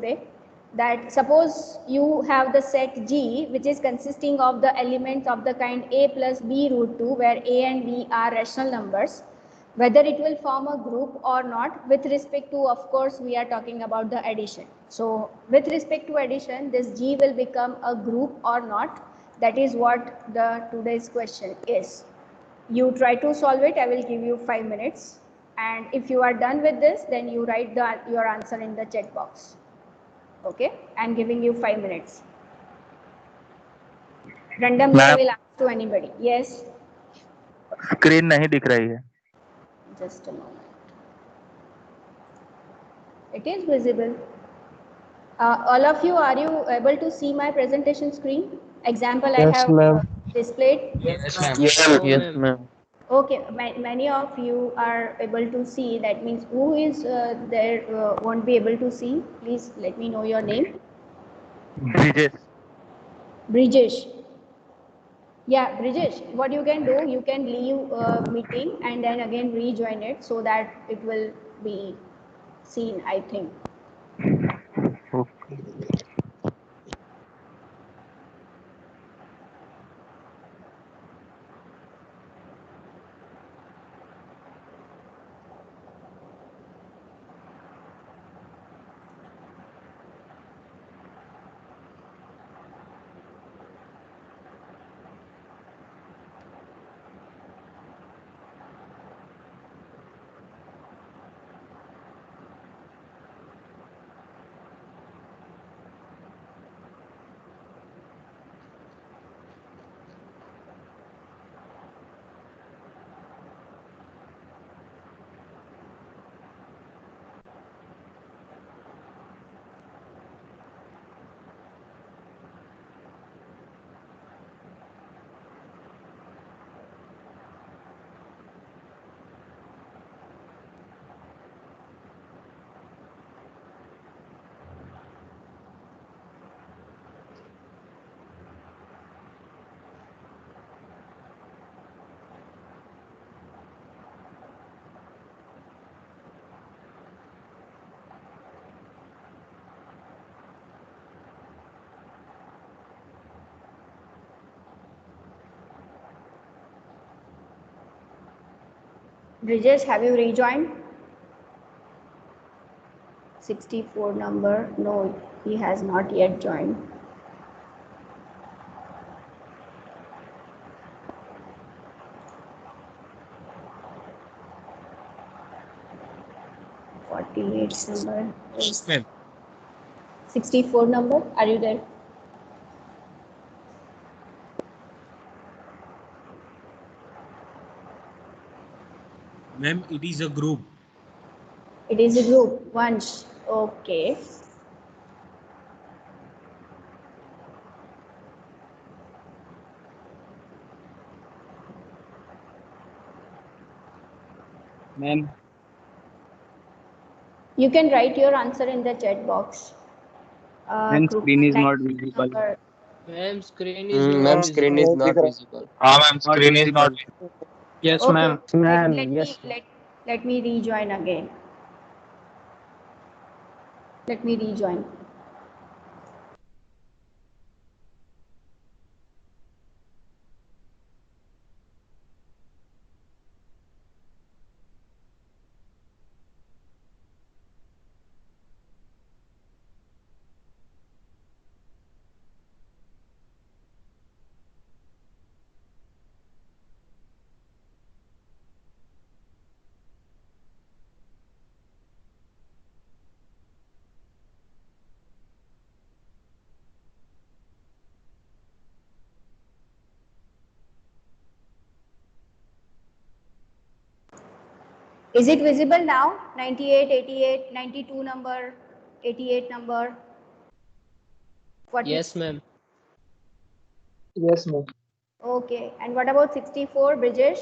today. That suppose you have the set G, which is consisting of the elements of the kind a plus b root 2, where a and b are rational numbers. Whether it will form a group or not, with respect to, of course, we are talking about the addition. So with respect to addition, this G will become a group or not. That is what the today's question is. You try to solve it. I will give you 5 minutes. And if you are done with this, then you write your answer in the chat box. Okay, I'm giving you 5 minutes. Randomly I will ask to anybody. Yes. Screen नहीं दिख रही है. Just a moment. It is visible. All of you, are you able to see my presentation screen? Example, yes, I have displayed. Yes, ma'am. Yes, ma'am. Okay, many of you are able to see. That means who is there won't be able to see? Please let me know your name. Brijesh. Brijesh. Yeah, Brijesh, what you can do, you can leave meeting and then again rejoin it so that it will be seen, I think. Okay. Brijesh, have you rejoined? 64 number, no, he has not yet joined. Number. Yes, ma'am. 64 number, are you there? Ma'am, it is a group. It is a group, once. Okay. Ma'am. You can write your answer in the chat box. Ma'am, screen is not visible. Ma'am, screen is not visible. Ma'am, screen is not. Yes, Okay. ma'am. Let me rejoin again. Let me rejoin. Is it visible now? 98, 88, 92 number, 88 number? 40? Yes, ma'am. Yes, ma'am. Okay. And what about 64, Brijesh?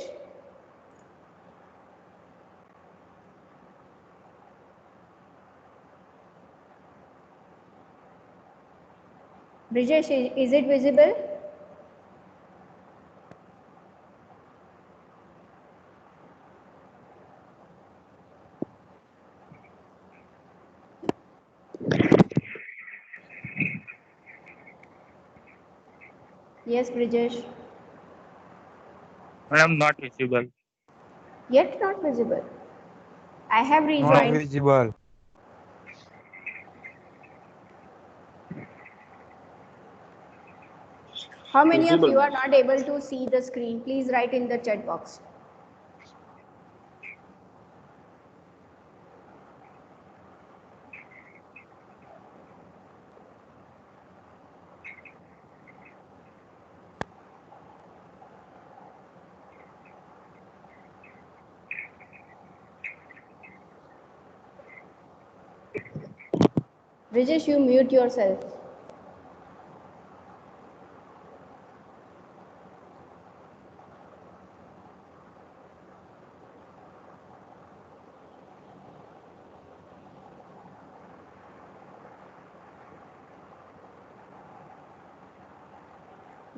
Brijesh, is it visible? Yes, Brijesh. Madam, not visible. Yet not visible. I have Not rejoined. visible. How many of Visible, you are ma'am. not able to see the screen? Please write in the chat box. Brijesh, you mute yourself.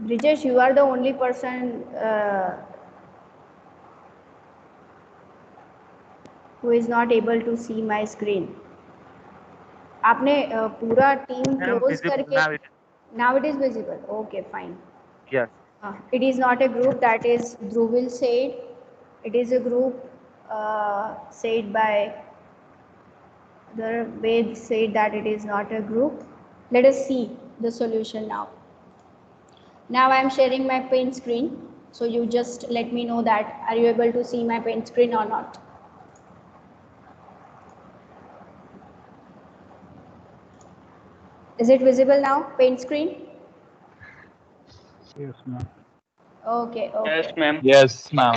Brijesh, you are the only person who is not able to see my screen. आपने पूरा team Madam, close visible करके now. now it is visible. Okay, fine. Yes. It is not a group, that is Dhruvil said. It is a group said by the Ved said that it is not a group. Let us see the solution now. Now I am sharing my paint screen. So you just let me know that are you able to see my paint screen or not. Is it visible now, paint screen? Yes, ma'am. Okay, okay. Yes, ma'am. Yes, ma'am.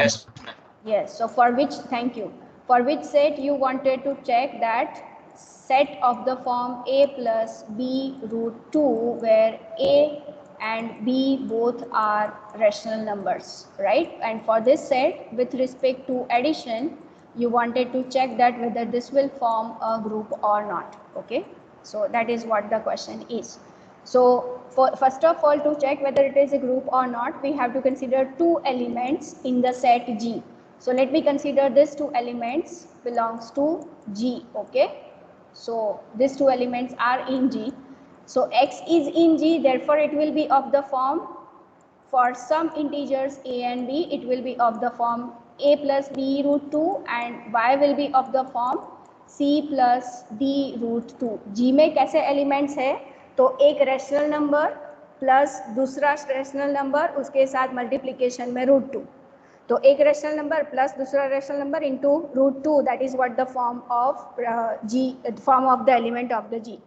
Yes, so for which, thank you. For which set you wanted to check that set of the form a plus b root 2 where a and b both are rational numbers, right? And for this set with respect to addition, you wanted to check that whether this will form a group or not, okay? So that is what the question is. So first of all, to check whether it is a group or not, we have to consider two elements in the set G. So let me consider these two elements belongs to G, okay? So these two elements are in G. So X is in G, therefore it will be of the form, for some integers a and b, it will be of the form a plus b root 2 and y will be of the form c plus d root 2. G में कैसे elements है? तो एक rational number plus दूसरा rational number उसके साथ multiplication में root 2. तो एक रैशनल नंबर प्लस दूसरा rational number into root 2, that is what the form of G, form of the element of the G.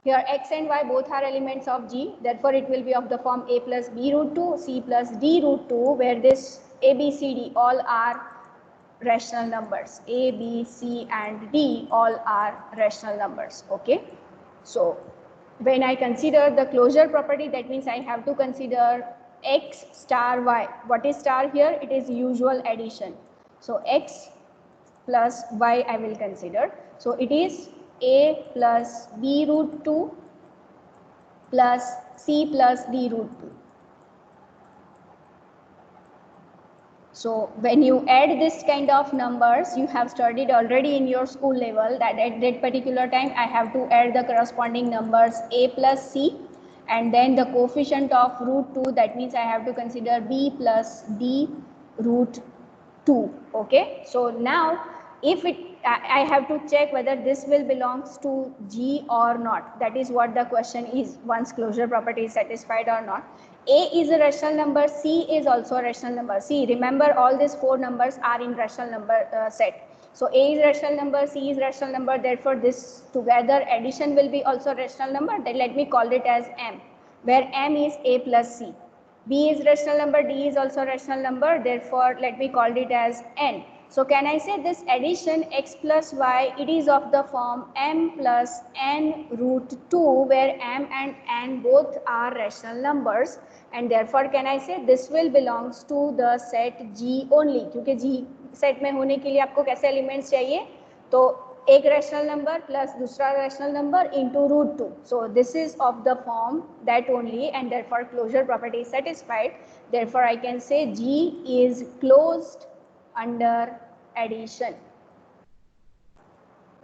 Here x and y both are elements of G, therefore it will be of the form a plus b root 2, c plus d root 2, where this a, b, c, d all are rational numbers. A, b, c and d all are rational numbers, okay? So when I consider the closure property, that means I have to consider x star y. What is star here? It is usual addition. So x plus y I will consider. So it is a plus b root 2 plus c plus d root 2. So when you add this kind of numbers, you have studied already in your school level that at that particular time I have to add the corresponding numbers a plus c and then the coefficient of root 2, that means I have to consider b plus d root 2, okay? So now if I have to check whether this will belongs to G or not. That is what the question is, once closure property is satisfied or not. A is a rational number, C is also a rational number. See, remember all these four numbers are in rational number set. So A is rational number, C is rational number, therefore this together addition will be also rational number. Then let me call it as M, where M is A plus C. B is rational number, D is also rational number, therefore let me call it as N. So can I say this addition x plus y, it is of the form m plus n root 2, where m and n both are rational numbers, and therefore can I say this will belongs to the set G only, क्योंकि G set में होने के लिए आपको कैसे elements चाहिए? तो एक rational number plus दूसरा rational number into root 2. So this is of the form that only, and therefore closure property is satisfied. Therefore I can say G is closed under addition,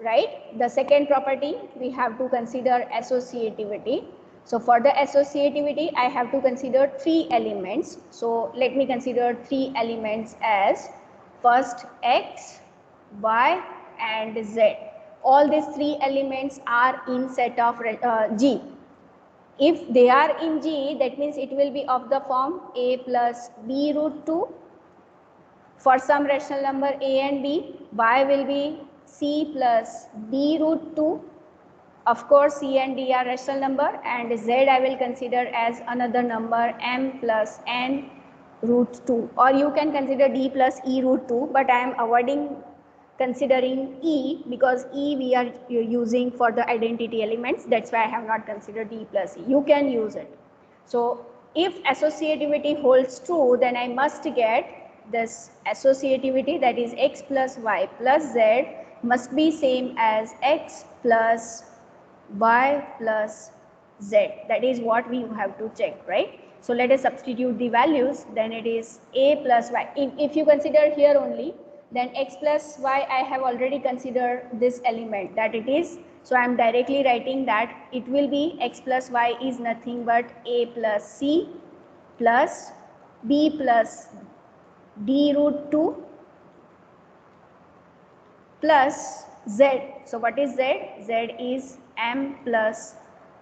right? The second property we have to consider associativity. So for the associativity, I have to consider 3 elements. So let me consider 3 elements as first X, Y and Z. All these 3 elements are in set of G. If they are in G, that means it will be of the form A plus B root 2. For some rational number A and B, Y will be C plus D root 2. Of course, C and D are rational number, and Z I will consider as another number M plus N root 2, or you can consider D plus E root 2, but I am avoiding considering E because E we are using for the identity elements. That's why I have not considered D plus E. You can use it. So if associativity holds true, then I must get this associativity, that is X plus Y plus Z must be same as X plus Y plus Z. That is what we have to check, right? So let us substitute the values. Then it is A plus Y. If you consider here only, then X plus Y I have already considered this element that it is. So I am directly writing that it will be X plus Y is nothing but A plus C plus B plus D root 2 plus Z. So what is Z? Z is M plus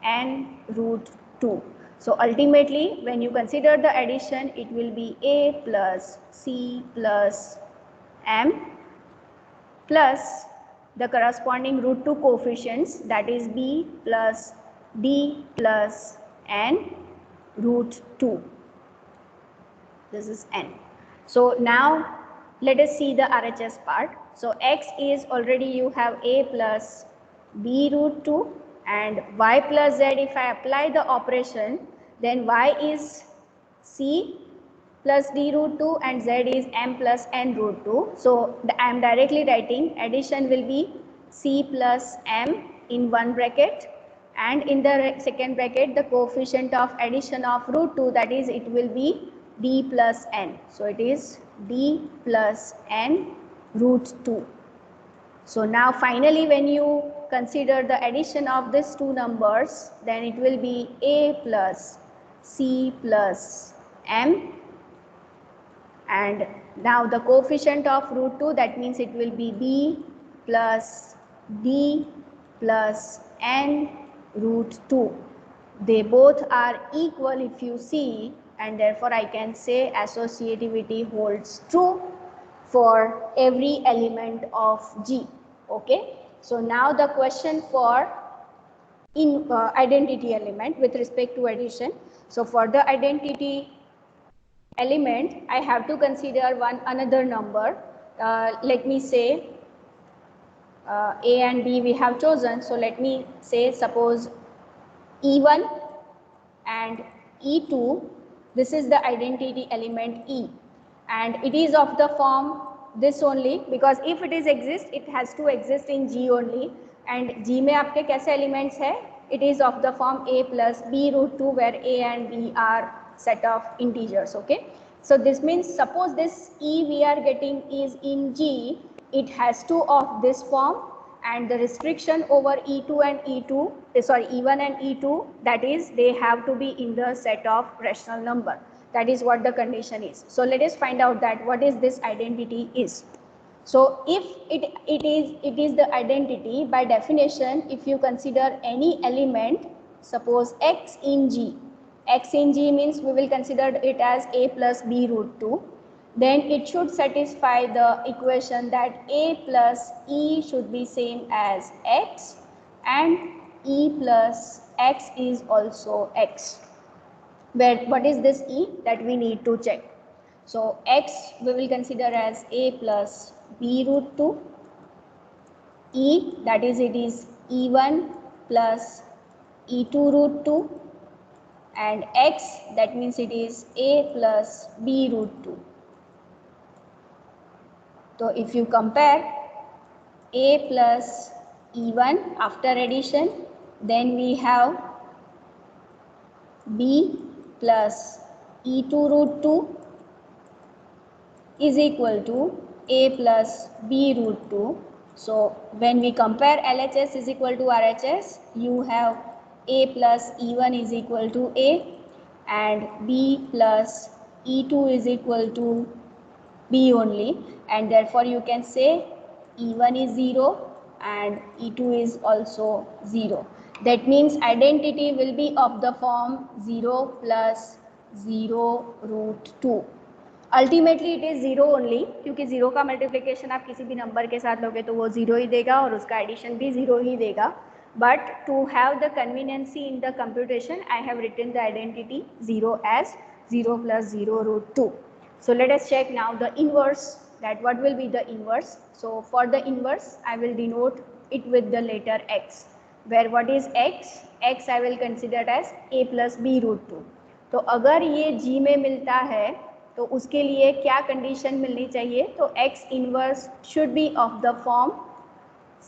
N root 2. So ultimately when you consider the addition, it will be A plus C plus M plus the corresponding root 2 coefficients, that is B plus D plus N root 2. This is N. So now let us see the RHS part. So X is already you have A plus B root 2 and Y plus Z. If I apply the operation, then Y is C plus D root 2 and Z is M plus N root 2. So I am directly writing addition will be C plus M in one bracket, and in the second bracket the coefficient of addition of root 2, that is it will be D plus N. So it is D plus N root 2. So now finally when you consider the addition of these two numbers, then it will be A plus C plus M, and now the coefficient of root 2, that means it will be B plus D plus N root 2. They both are equal if you see, and therefore I can say associativity holds true for every element of G. Okay. So now the question for identity element with respect to addition. So for the identity element, I have to consider another number. Let me say A and B we have chosen. So let me say suppose E1 and E2. This is the identity element E, and it is of the form this only, because if it is exist, it has to exist in G only, and G में आपके कैसे elements है? It is of the form A plus B root 2, where A and B are set of integers. Okay, so this means suppose this E we are getting is in G, it has to of this form, and the restriction over E2 and E2, E1 and E2, that is they have to be in the set of rational number. That is what the condition is. So let us find out that what is this identity is. So if it is the identity, by definition, if you consider any element, suppose X in G. X in G means we will consider it as A plus B root 2. Then it should satisfy the equation that A plus E should be same as X and E plus X is also X. Where what is this E that we need to check? So X we will consider as A plus B root 2. E, that is it is E1 plus E2 root 2, and X, that means it is A plus B root 2. So if you compare A plus E1 after addition, then we have B plus E2 root 2 is equal to A plus B root 2. So when we compare LHS is equal to RHS, you have A plus E1 is equal to A and B plus E2 is equal to B only, and therefore you can say E1 is 0 and E2 is also 0. That means identity will be of the form 0 plus 0 root 2. Ultimately it is 0 only, क्योंकि 0 का multiplication आप किसी भी number के साथ लोगे तो वो 0 ही देगा और उसका एडिशन भी 0 ही देगा. But to have the conveniency in the computation I have written the identity 0 as 0 plus 0 root 2. So let us check now the inverse, that what will be the inverse. So for the inverse I will denote it with the letter x, where what is x? X I will consider as a plus b root 2. तो अगर ये G में मिलता है तो उसके लिए क्या कंडीशन मिलनी चाहिए? तो x inverse should be of the form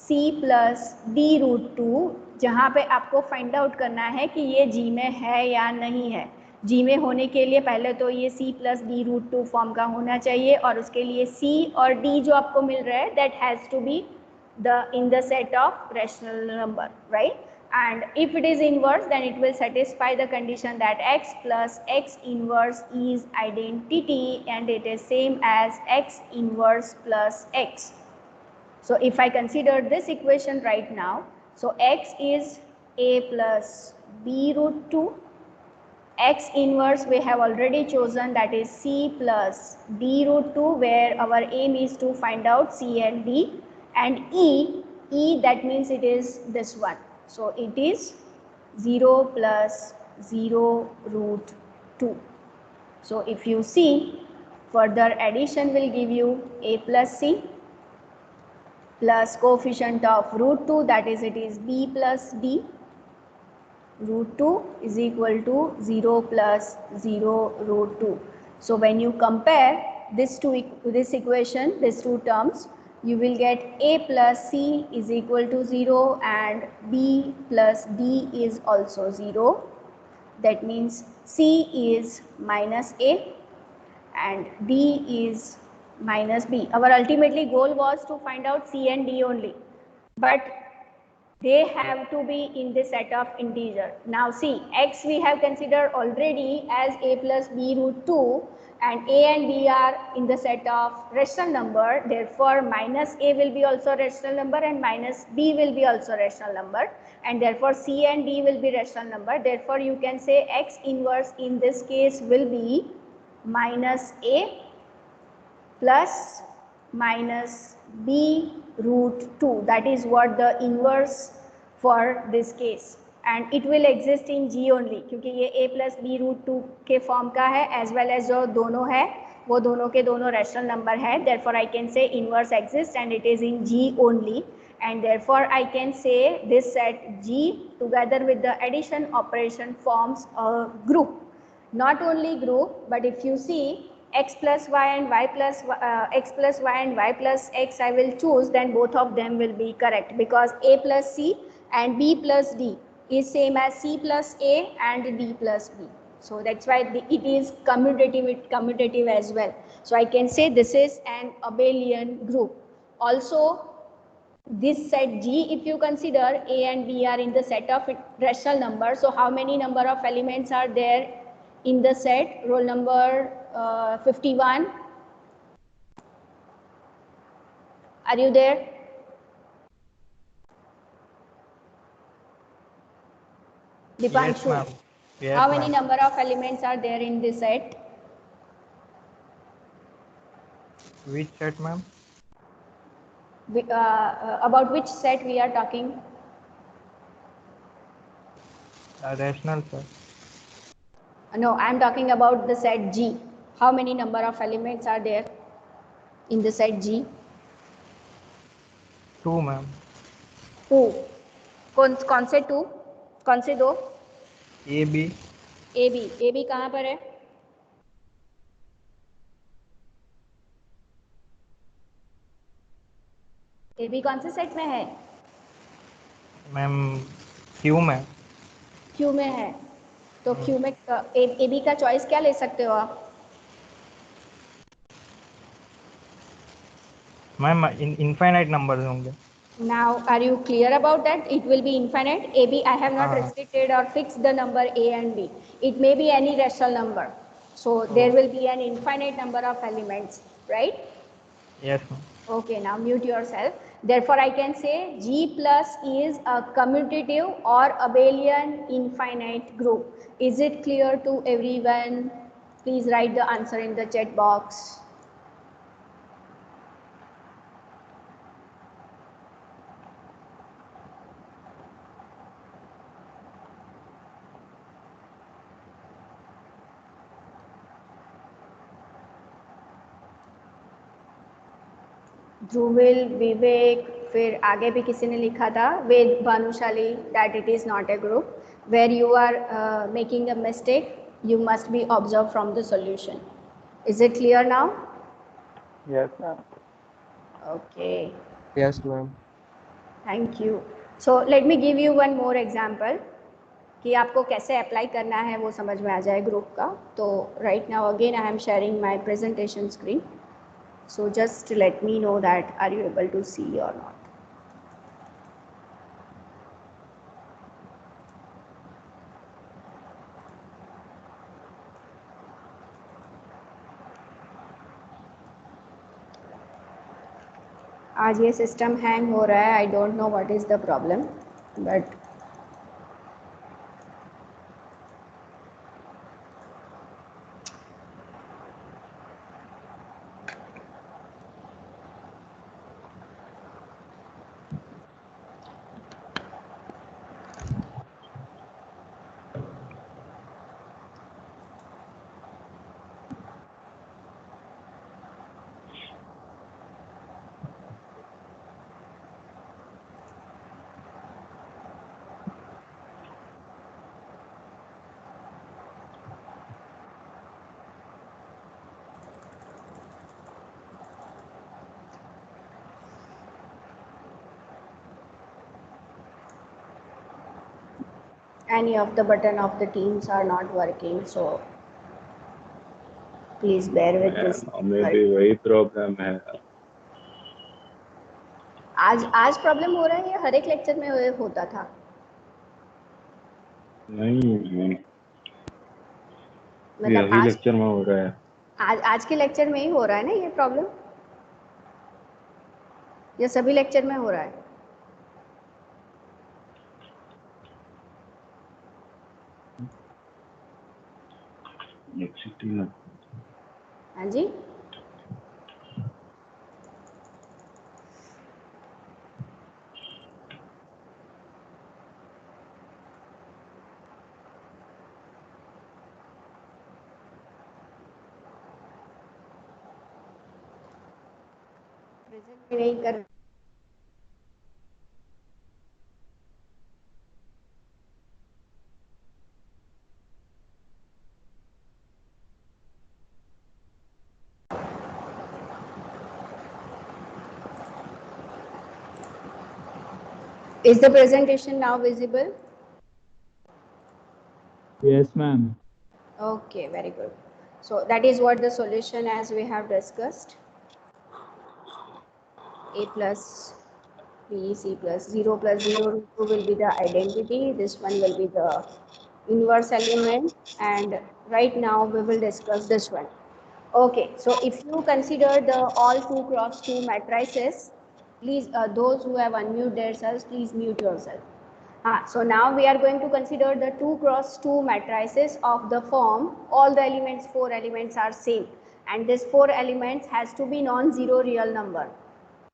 c plus d root 2, जहाँ पे आपको फाइंड आउट करना है कि ये G में है या नहीं है. G में होने के लिए पहले तो ये c plus D root 2 form का होना चाहिए, और उसके लिए c और d जो आपको मिल रहा है that has to be in the set of rational number, right? And if it is inverse, then it will satisfy the condition that x plus x inverse is identity and it is same as x inverse plus x. So if I consider this equation right now, so x is a plus b root 2, x inverse we have already chosen, that is c plus d root 2, where our aim is to find out c and d, and e that means it is this one, so it is 0 plus 0 root 2. So if you see, further addition will give you a plus c plus coefficient of root 2, that is it is b plus d. Root 2 is equal to 0 plus 0 root 2. So when you compare this equation, these two terms, you will get a plus c is equal to 0 and b plus d is also 0. That means c is minus a and d is minus b. Our ultimately goal was to find out c and d only, but they have to be in the set of integer. Now see, x we have considered already as a plus b root 2, and a and b are in the set of rational number, therefore minus a will be also rational number and minus b will be also rational number, and therefore c and d will be rational number. Therefore you can say x inverse in this case will be minus a plus minus b root 2. That is what the inverse for this case, and it will exist in G only, क्योंकि ये a plus b root 2 के form का है, as well as जो दोनों है वो दोनों के दोनों रैशनल नंबर है. Therefore I can say inverse exists and it is in G only, and therefore I can say this set G together with the addition operation forms a group. Not only group, but if you see x plus y and y plus x plus y and y plus x I will choose, then both of them will be correct, because a plus c and b plus d is same as c plus a and d plus b. So that's why it is commutative as well. So I can say this is an abelian group. Also this set G, if you consider a and b are in the set of rational numbers, so how many number of elements are there in the set? Roll number 51. Are you there? Dipanshu, Yes, ma'am. Yes, how many ma'am. number of elements are there in this set? Which set, ma'am? About which set we are talking? Rational, sir. No, I am talking about the set G. How many number of elements are there in the set G? 2, ma'am. 2. कौन से 2? कौन से 2? A, B. A B कहाँ पर है? A B कौन से set में है? मैम Q में. क्यू में है. तो क्यू में ए बी का चॉइस क्या ले सकते हो आप? मैम इनफाइनाइट नंबर होंगे. Now, are you clear about that? It will be infinite. AB, I have not restricted or fixed the number A and B. It may be any rational number. So there will be an infinite number of elements, right? Yes, ma'am. Okay, now mute yourself. Therefore, I can say G plus is a commutative or abelian infinite group. Is it clear to everyone? Please write the answer in the chat box. Dhruvil, विवेक, फिर आगे भी किसी ने लिखा था वेद Bhanushali that it is not a group. Where you are making a mistake, you must be observed from the solution. Is it clear now? Yes, ma'am. Okay. Yes, ma'am. Thank you. So let me give you one more example कि आपको कैसे apply करना है वो समझ में आ जाए group का. तो right now again I am sharing my presentation screen. So just let me know that are you able to see or not. आज ये सिस्टम हैंग हो रहा है. I don't know what is the problem but any of the button of the teams are not working, so please bear with this. हमें भी वही problem है. आज प्रॉब्लम हो रहा है या हर एक लेक्चर में होता था? नहीं, मतलब यही लेक्चर में हो रहा है. आज के लेक्चर में ही हो रहा है ना ये प्रॉब्लम, या सभी लेक्चर में हो रहा है? हाँ जी, प्रेजेंट में नहीं कर. Is the presentation now visible? Yes, ma'am. Okay, very good. So that is what the solution as we have discussed. A plus B, C plus 0 plus 0 2 will be the identity. This one will be the inverse element, and right now we will discuss this one. Okay, so if you consider the all 2 cross 2 matrices, please those who have unmute themselves, please mute yourself. So now we are going to consider the 2 cross 2 matrices of the form all the elements 4 elements are same, and this 4 elements has to be non-zero real number.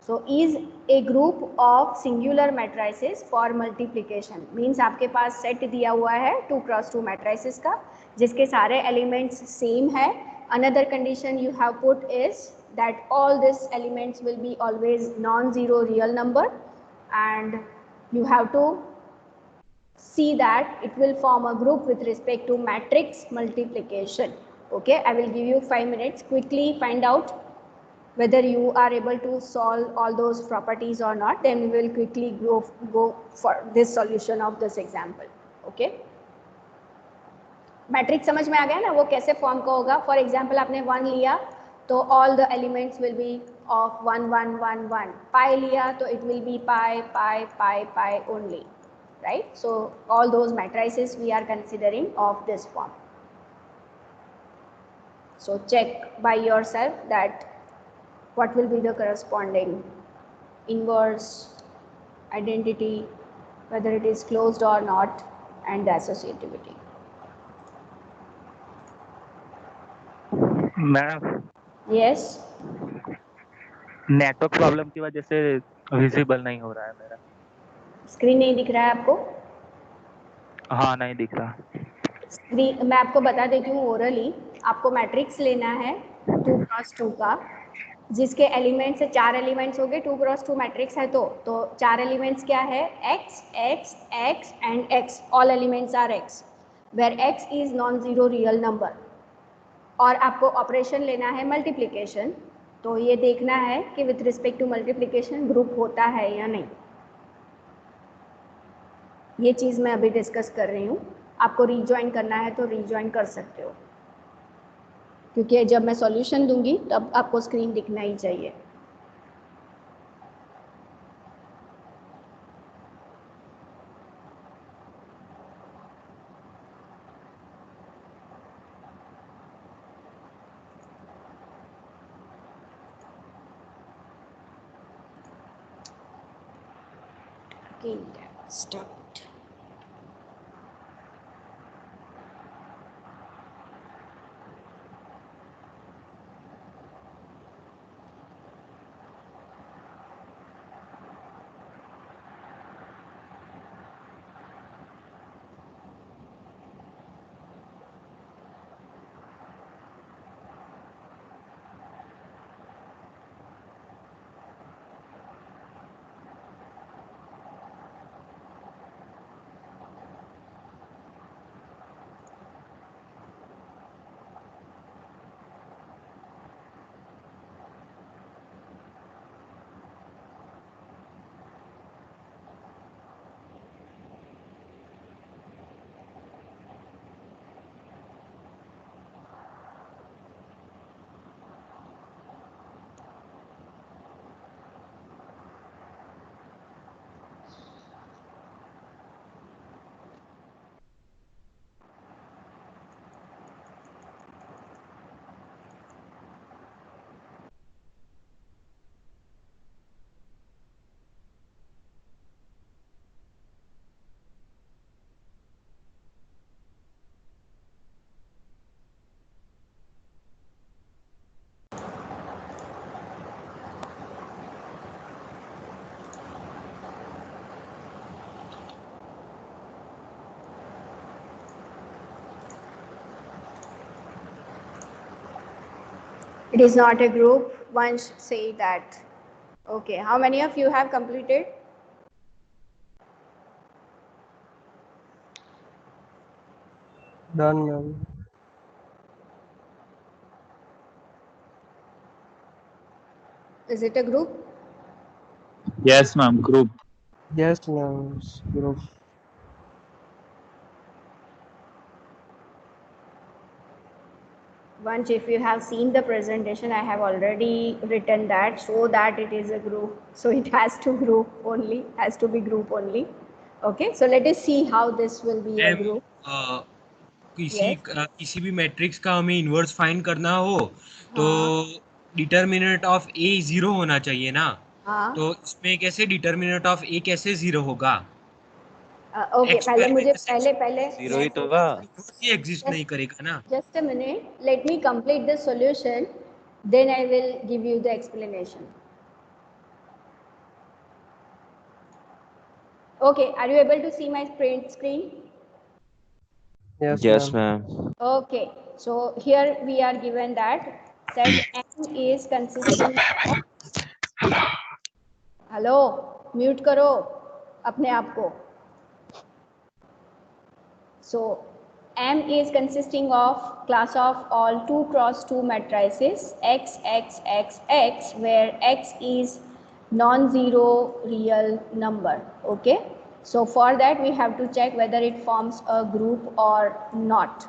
So is a group of singular matrices for multiplication. Means आपके पास set दिया हुआ है 2 cross 2 matrices का जिसके सारे elements same है. Another condition you have put is that all these elements will be always non-zero real number, and you have to see that it will form a group with respect to matrix multiplication. Okay, I will give you 5 minutes. Quickly find out whether you are able to solve all those properties or not. Then we will quickly go for this solution of this example. Okay, matrix समझ में आ गया ना वो कैसे form का होगा. For example आपने 1 लिया तो all the elements will be of 1 1 1 1 pi लिया तो it will be pi pi pi pi only, right? So all those matrices we are considering of this form. So check by yourself that what will be the corresponding inverse, identity, whether it is closed or not, and the associativity. Ma'am Yes. Network problem की वजह से visible नहीं हो रहा है मेरा। Screen नहीं दिख रहा है आपको? हाँ नहीं दिख रहा। स्क्रीन मैं आपको बता देती हूँ ओरली। आपको मैट्रिक्स लेना है 2 क्रॉस 2 का, जिसके एलिमेंट्स से 4 एलिमेंट्स हो गए। 2 क्रॉस 2 मैट्रिक्स है तो 4 एलिमेंट्स क्या है? x x x and x, all elements are x, where x is non zero real number. और आपको ऑपरेशन लेना है मल्टीप्लिकेशन, तो ये देखना है कि with respect to multiplication group होता है या नहीं। ये चीज़ मैं अभी डिस्कस कर रही हूँ। आपको रीजॉइन करना है तो रीजॉइन कर सकते हो, क्योंकि जब मैं सॉल्यूशन दूंगी तब आपको स्क्रीन दिखना ही चाहिए। Start. It is not a group, one should say that. Okay, how many of you have completed? Done, ma'am. Is it a group? Yes, ma'am. Group. Yes, ma'am. Group. Once if you have seen the presentation, I have already written that, so that it is a group. So it has to group only, has to be group only. Okay, so let us see how this will be a group. किसी भी matrix का हमें inverse find करना हो तो determinant of ए 0 होना चाहिए ना। हाँ। तो इसमें कैसे डिटर्मिनेंट ऑफ ए कैसे 0 होगा? ओके, पहले मुझे पहले जीरो ही तो होगा। ये एग्जिस्ट नहीं करेगा ना। Just a minute, let me complete the solution, then I will give you the explanation. Okay, are you able to see my print screen? Yes, ma'am. Okay, so here we are given that set M is consisting of, hello, mute करो अपने आप को. So M is consisting of class of all 2 cross 2 matrices x x x x, where x is non-zero real number. Okay, so for that we have to check whether it forms a group or not.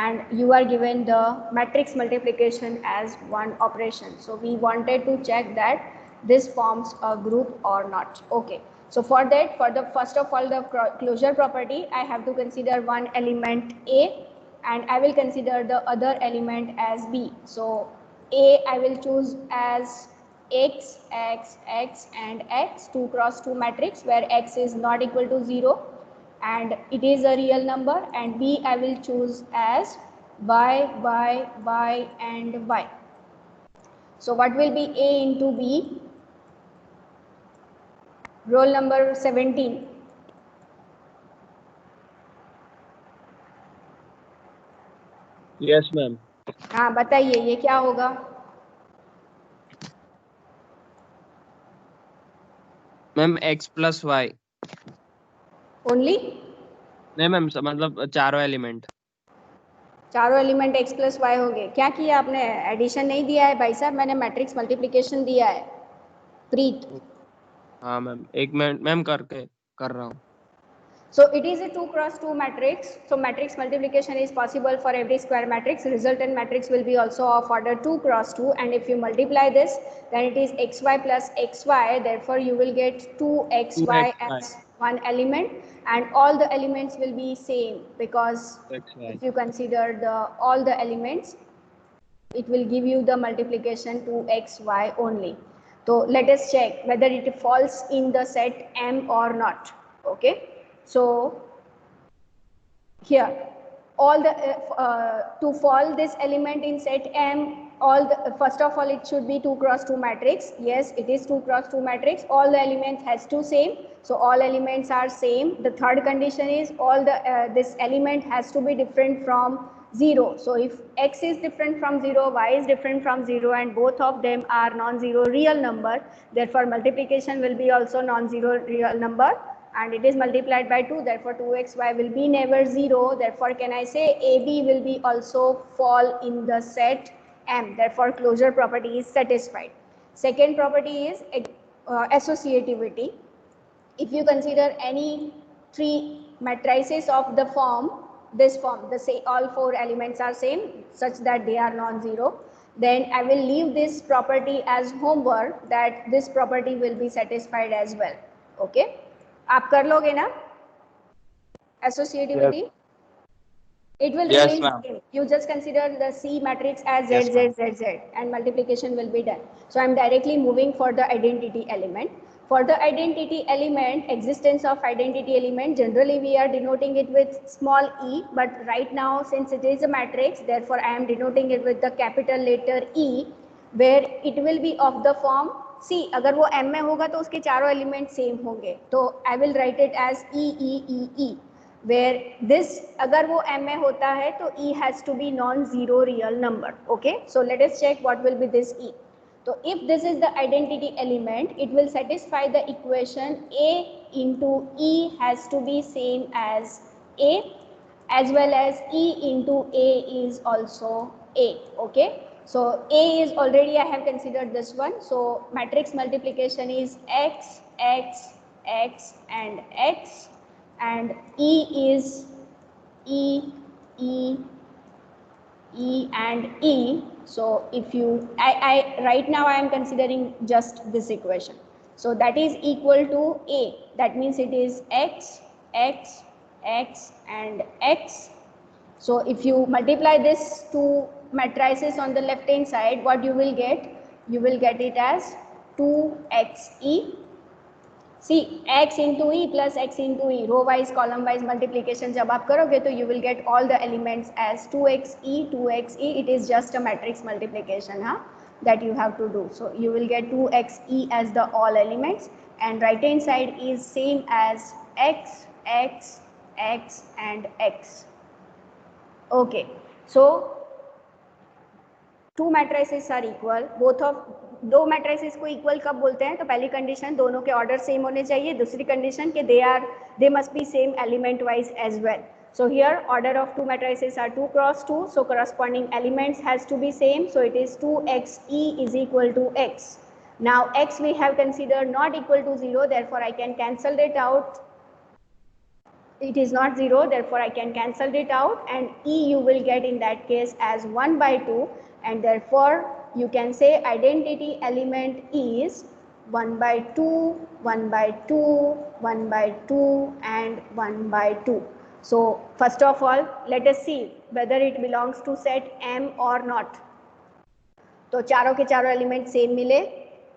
and you are given the matrix multiplication as one operation. So we wanted to check that this forms a group or not. Okay. So for that, for the first of all the closure property, I have to consider one element A and I will consider the other element as B. So A I will choose as X, X, X and X, 2 cross 2 matrix where X is not equal to 0 and it is a real number, and B I will choose as Y, Y, Y and Y. So what will be A into B? Roll number 17. Yes, ma'am. हाँ बताइए ये क्या होगा? Ma'am x plus Y. Only नहीं ma'am, मतलब चारों element. चारों element x plus Y हो गए. क्या किया आपने? एडिशन नहीं दिया है भाई साहब, मैंने मैट्रिक्स मल्टीप्लिकेशन दिया है. प्रीत. हाँ मैम, एक मिनट मैम करके कर रहा हूँ. So it is a 2 cross 2 matrix. So matrix multiplication is possible for every square matrix. Resultant matrix will be also of order 2 cross 2, and if you multiply this, then it is xy plus xy. Therefore, you will get 2xy 2xy. as one element, and all the elements will be same because xy. if you consider all the elements, it will give you the multiplication 2xy only. So let us check whether it falls in the set M or not. Okay. So here all the to fall this element in set M, all the first of all it should be 2 cross 2 matrix. Yes, it is 2 cross 2 matrix. All the elements has to same, so all elements are same. The third condition is all the this element has to be different from 0. So if x is different from 0, y is different from 0, and both of them are non-zero real number, therefore multiplication will be also non-zero real number, and it is multiplied by 2, therefore 2xy will be never 0. Therefore can I say AB will be also fall in the set M. Therefore closure property is satisfied. Second property is associativity. If you consider any three matrices of the form, this form, all four elements are same such that they are non-zero, then I will leave this property as homework, that this property will be satisfied as well. Okay. आप कर लोगे ना associativity? Yes. It will Yes, remain ma'am. same. You just consider the C matrix as Z, Yes, Z, ma'am. Z, Z, and multiplication will be done. So I'm directly moving for the identity element. For the identity element, existence of identity element, generally we are denoting it with small e, but right now since it is a matrix, therefore I am denoting it with the capital letter E, where it will be of the form C. अगर वो M में होगा तो उसके चारों element same होंगे, तो I will write it as E E E E, where this अगर वो M में होता है तो E has to be non-zero real number. Okay, so let us check what will be this E. So if this is the identity element, it will satisfy the equation A into E has to be same as A, as well as E into A is also A. Okay, so A is already I have considered this one. So matrix multiplication is X, X, X and X, and E is E, E, E and E. So if you, I right now I am considering just this equation. So that is equal to A. That means it is X, X, X and X. So if you multiply this two matrices on the left hand side, what you will get? You will get it as 2xe. See, x into e plus x into e, row wise column wise multiplication जब आप करोगे तो you will get all the elements as 2xe, 2xe. It is just a matrix multiplication, huh? That you have to do. So you will get 2xe as the all elements, and right hand side is same as x, x, x and x. Okay, so two matrices are equal. Both of दो matrices को equal कब बोलते हैं? तो पहली condition दोनों के order same होने चाहिए. दूसरी condition कि they must be same element wise as well. So here order of two matrices are 2 cross 2. So corresponding elements has to be same. So it is 2xe is equal to x. Now x we have considered not equal to 0. Therefore I can cancel it out. it is not 0, therefore I can cancel it out, and E you will get in that case as 1 by 2, and therefore you can say identity element is 1 by 2, 1 by 2, 1 by 2 and 1 by 2. So first of all let us see whether it belongs to set M or not. तो चारों के चारों element same मिले,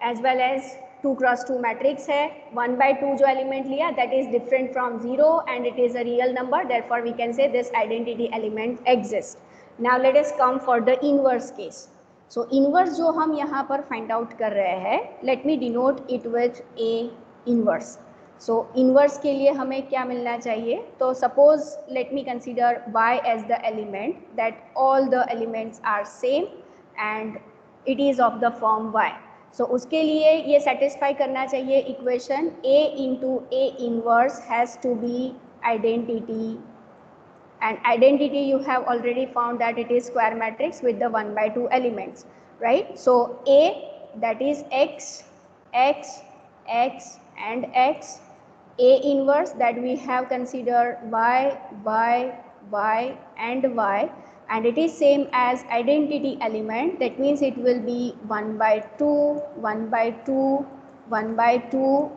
as well as 2 cross 2 matrix है, 1 by 2 जो element लिया that is different from 0 and it is a real number, therefore we can say this identity element exist. Now let us come for the inverse case. So inverse जो हम यहाँ पर find out कर रहे हैं, let me denote it with A inverse. So inverse के लिए हमें क्या मिलना चाहिए, तो suppose let me consider y as the element that all the elements are same and it is of the form y. So उसके लिए ये satisfy करना चाहिए equation A into A inverse has to be identity, and identity you have already found that it is square matrix with the 1 by 2 elements, right? So A that is x, x, x and x. A inverse that we have considered y, y, y and y, and it is same as identity element, that means it will be 1 by 2, 1 by 2, 1 by 2,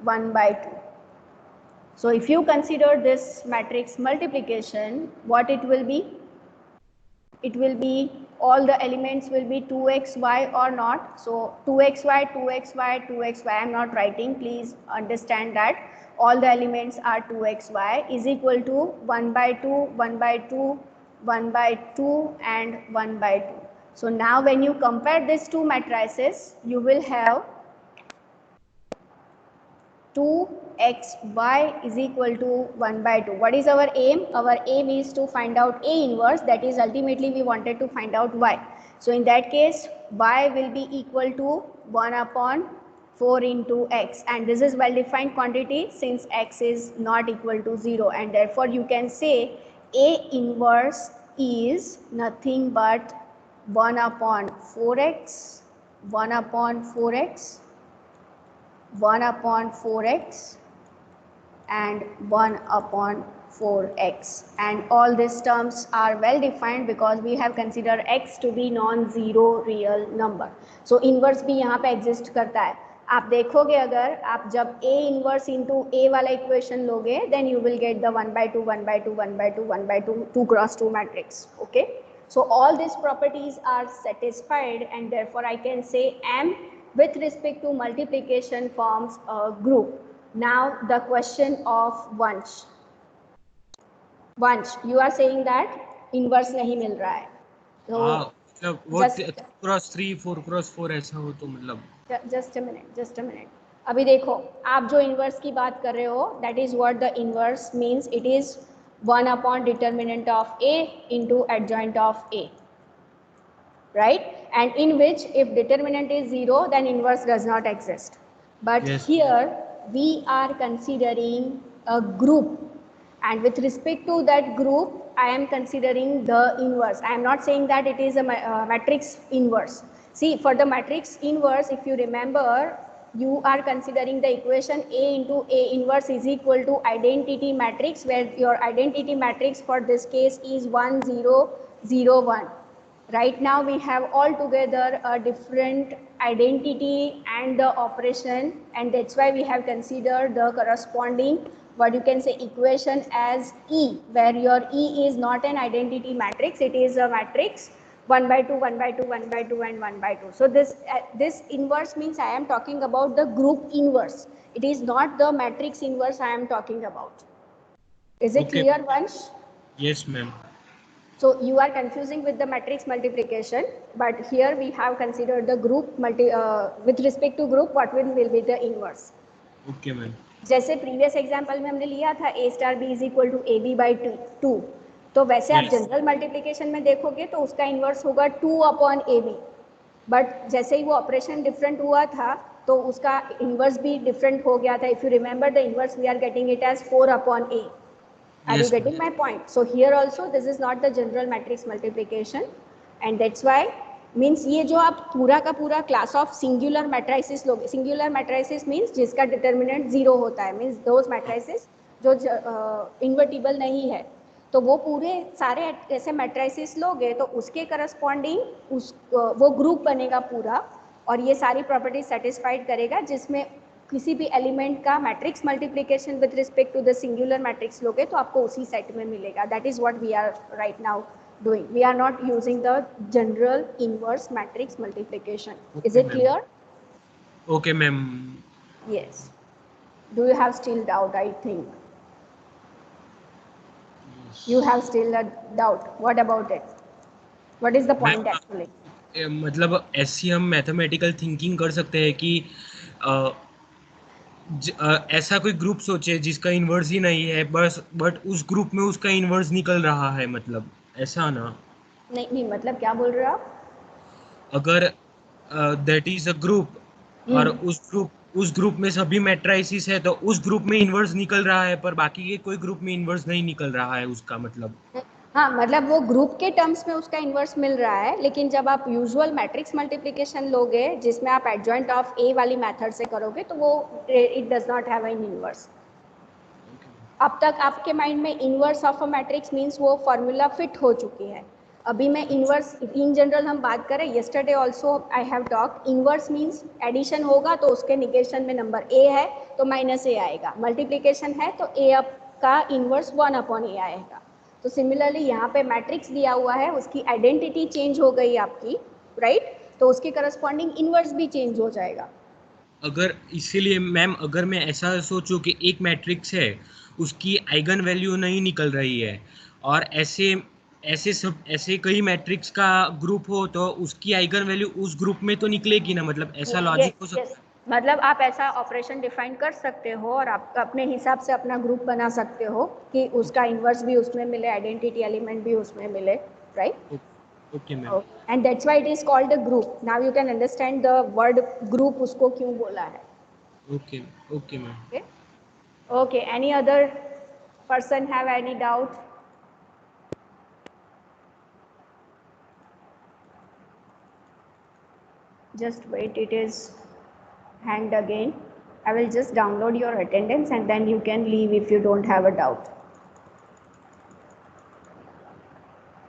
1 by 2. So if you consider this matrix multiplication, what it will be? It will be all the elements will be 2xy or not. So 2xy, 2xy, 2xy, I am not writing, please understand that all the elements are 2xy is equal to 1 by 2, 1 by 2, 1 by 2 and 1 by 2. So now when you compare these two matrices, you will have 2xy is equal to 1 by 2. What is our aim? Our aim is to find out A inverse, that is ultimately we wanted to find out y. So in that case, y will be equal to 1 upon 4 into x, and this is well defined quantity since x is not equal to 0, and therefore you can say A inverse is nothing but 1 upon 4x, 1 upon 4x, 1 upon 4x and 1 upon 4x, and all these terms are well defined because we have considered x to be non-zero real number. So inverse भी यहाँ पे exist करता है. आप देखोगे अगर आप जब A inverse into A वाला equation लोगे, then you will get the 1 by 2, 1 by 2, 1 by 2, 1 by 2, 2 cross 2 matrix. Okay, so all these properties are satisfied, and therefore I can say M with respect to multiplication forms a group. Now the question of Vansh. Vansh, you are saying that inverse नहीं मिल रहा है. So मतलब वो 2 cross 3, 4 cross 4 ऐसा हो तो मतलब just a minute. अभी देखो, आप जो inverse की बात कर रहे हो, that is what the inverse means. It is 1 upon determinant of A into adjoint of A, right? And in which if determinant is 0, then inverse does not exist. But yes, here we are considering a group, and with respect to that group, I am considering the inverse. I am not saying that it is a matrix inverse. See, for the matrix inverse, if you remember, you are considering the equation A into A inverse is equal to identity matrix, where your identity matrix for this case is 1 0 0 1. Right now we have altogether a different identity and the operation, and that's why we have considered the corresponding, what you can say, equation as E, where your E is not an identity matrix, it is a matrix 1 by 2, 1 by 2, 1 by 2 and 1 by 2. So this inverse means I am talking about the group inverse. It is not the matrix inverse I am talking about. Is it clear, Vansh? Yes, ma'am. So you are confusing with the matrix multiplication, but here we have considered the group with respect to group, what will be the inverse. Okay, ma'am. जैसे previous example में हमने लिया था A star B is equal to AB by 2, तो वैसे आप general multiplication में देखोगे तो उसका इन्वर्स होगा 2 अपॉन AB, बट जैसे ही वो ऑपरेशन डिफरेंट हुआ था तो उसका इन्वर्स भी डिफरेंट हो गया था. If you remember the inverse we are getting it as 4 upon A. Are you getting my point? So here also this is not the general matrix multiplication, and that's why means ये जो आप पूरा का पूरा class of singular matrices लोगे, singular matrices means जिसका determinant 0 होता है, मीन्स दोज मैट्रिसेस जो इन्वर्टिबल नहीं है, तो वो पूरे सारे ऐसे मैट्रिसेस लोगे तो उसके करस्पॉन्डिंग उस वो ग्रुप बनेगा पूरा, और ये सारी प्रॉपर्टीज सेटिस्फाइड करेगा, जिसमें किसी भी एलिमेंट का matrix multiplication with respect to the singular matrix लोगे तो आपको उसी सेट में मिलेगा. That is what we are right now doing. We are not using the general inverse matrix multiplication. Is it clear? Okay, ma'am. Yes. Do you have still doubt? I think you have still a doubt. What about it? What is the point actually? मतलब ऐसी हम mathematical thinking कर सकते हैं कि ऐसा कोई group सोचे जिसका इन्वर्स ही नहीं है, बस बट उस ग्रुप में उसका इन्वर्स निकल रहा है, मतलब ऐसा ना. नहीं, मतलब क्या बोल रहे हो आप? अगर दैट इज अ ग्रुप और उस ग्रुप में सभी मैट्राइसिस है तो उस ग्रुप में इन्वर्स निकल रहा है, पर बाकी के कोई ग्रुप में इन्वर्स नहीं निकल रहा है, उसका मतलब. हाँ, मतलब वो ग्रुप के टर्म्स में उसका इन्वर्स मिल रहा है, लेकिन जब आप यूजुअल मैट्रिक्स मल्टीप्लिकेशन लोगे जिसमें आप एडजॉइंट ऑफ ए वाली मेथड से करोगे तो वो it does not have an inverse. अब तक आपके माइंड में inverse of a matrix means वो फॉर्मूला फिट हो चुकी है. अभी मैं इन्वर्स इन जनरल हम बात करें, yesterday also I have talk, inverse means addition होगा तो उसके निगेशन में नंबर ए है तो माइनस ए आएगा, मल्टीप्लिकेशन है तो ए अप का इन्वर्स 1/a आएगा. तो सिमिलरली यहाँ पे मैट्रिक्स दिया हुआ है, उसकी आइडेंटिटी चेंज हो गई आपकी, राइट? तो उसके करस्पॉन्डिंग इन्वर्स भी चेंज हो जाएगा. अगर इसीलिए मैम, अगर मैं ऐसा सोचूं कि एक मैट्रिक्स है उसकी आइगन वैल्यू नहीं निकल रही है और ऐसे कई मैट्रिक्स का ग्रुप हो तो उसकी आइगन वैल्यू उस ग्रुप में तो निकलेगी ना, मतलब ऐसा लॉजिक हो सकता है. मतलब आप ऐसा ऑपरेशन डिफाइन कर सकते हो और आप अपने हिसाब से अपना ग्रुप बना सकते हो कि उसका इन्वर्स भी उसमें मिले, आइडेंटिटी एलिमेंट भी उसमें मिले, right? Okay ma'am. And that's why it is called a group. Now you can understand the word group उसको क्यों बोला है. Okay okay ma'am. Okay, any other person have any doubt? Just wait, it is hanged again. I will just download your attendance and then you can leave if you don't have a doubt.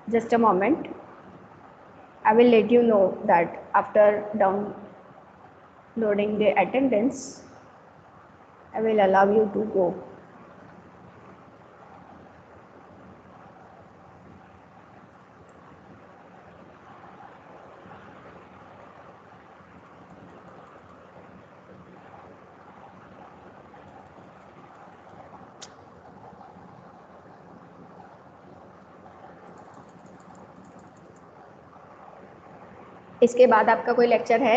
Just a moment. I will let you know that after downloading the attendance, I will allow you to go. इसके बाद आपका कोई lecture है?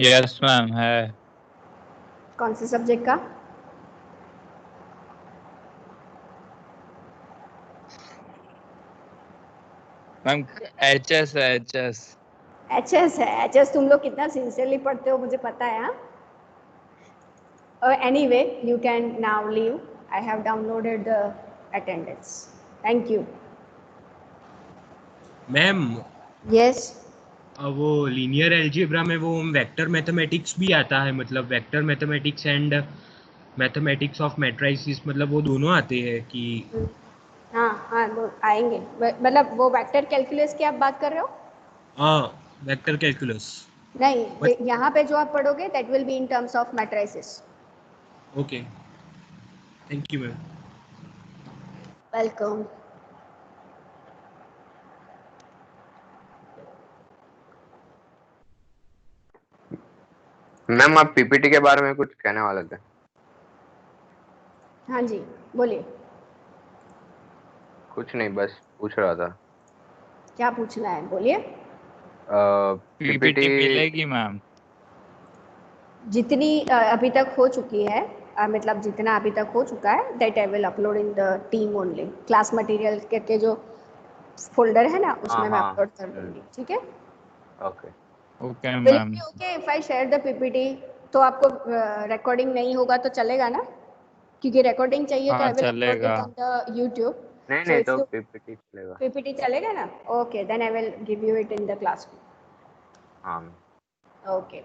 Yes ma'am है. कौन से subject का? Ma'am HS है. एचएस है. एचएस तुम लोग कितना सिंसियरली पढ़ते हो मुझे पता है. Anyway, you can now leave. I have downloaded the attendance. Thank you. Ma'am, Yes. वो लीनियर अलजेब्रा में वो वेक्टर मैथमेटिक्स भी आता है, मतलब vector mathematics and mathematics of matrices, मतलब वो दोनों आते हैं कि? हाँ वो आएंगे. मतलब वो वेक्टर कैलकुलस की आप बात कर रहे हो? हाँ, वेक्टर कैलकुलस. नहीं, यहाँ पे जो आप पढ़ोगे that will be in terms of matrices. Okay, thank you ma'am. Welcome. Ma'am आप पीपीटी के बारे में कुछ कहने वाले थे? हाँ जी, बोलिए. कुछ नहीं, बस पूछ रहा था. क्या पूछना है, बोलिए. पीपीटी मिलेगी मैम? जितनी अभी तक हो चुकी है, मतलब जितना अभी तक हो चुका है, that I will upload in the team only. Class material के जो फोल्डर है ना उसमें मैं अपलोड कर दूंगी. ठीक है? Okay okay ma'am. Okay, if I share the PPT तो आपको रिकॉर्डिंग नहीं होगा तो चलेगा ना? क्योंकि रिकॉर्डिंग चाहिए तो I will upload it on the YouTube. नहीं तो पीपीटी चलेगा. पीपीटी चलेगा ना? Okay, then I will give you it in the class. हाँ. ओके.